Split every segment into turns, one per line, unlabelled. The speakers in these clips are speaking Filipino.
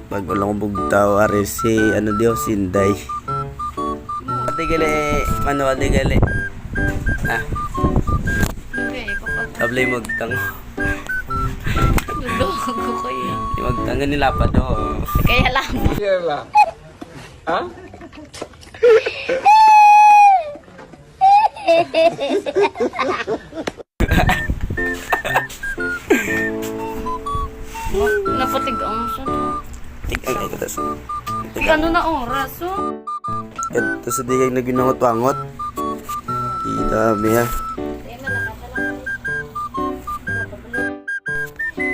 Pag ulang bugtaw are si ano dio Sinday. Ate gali, mano ate gali. Ah.
Okay, kapag
Tablay magtang.
nagawag ko kayo.
Di magtang nila pa do.
Kaya lang.
Kaya lang. Ha?
Napatig ang sa
Tigang ay katas.
ano na oras, oh?
Ito sa digay na ginangot-wangot. Kita biya.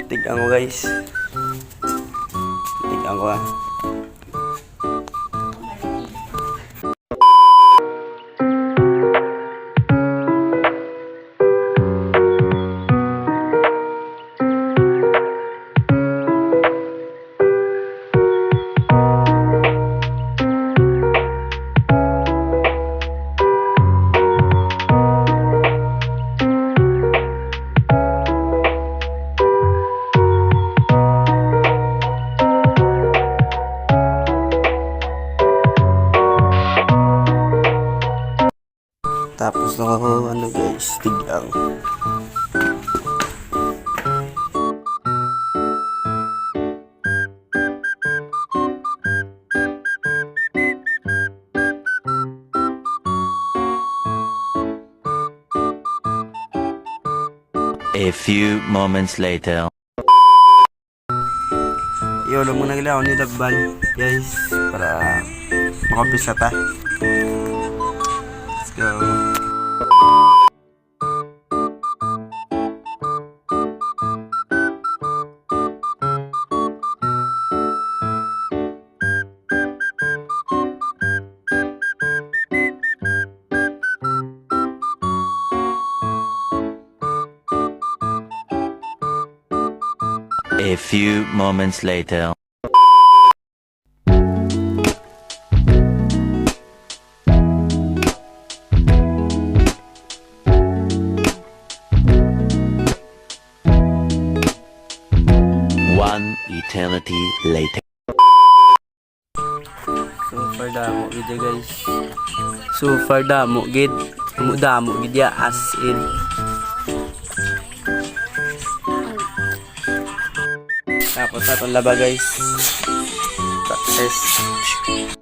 Tigang ko guys. Tigang ko ah. Tapos na ako, ano guys, tigang.
A few moments later.
Yun, muna nila ako nilagban, guys, para makapisa ta. Let's go.
A few moments later. One eternity later.
So far damo gid ya, guys. So far damo gid. Damo gid ya as in. Tapos atong laba guys. Success.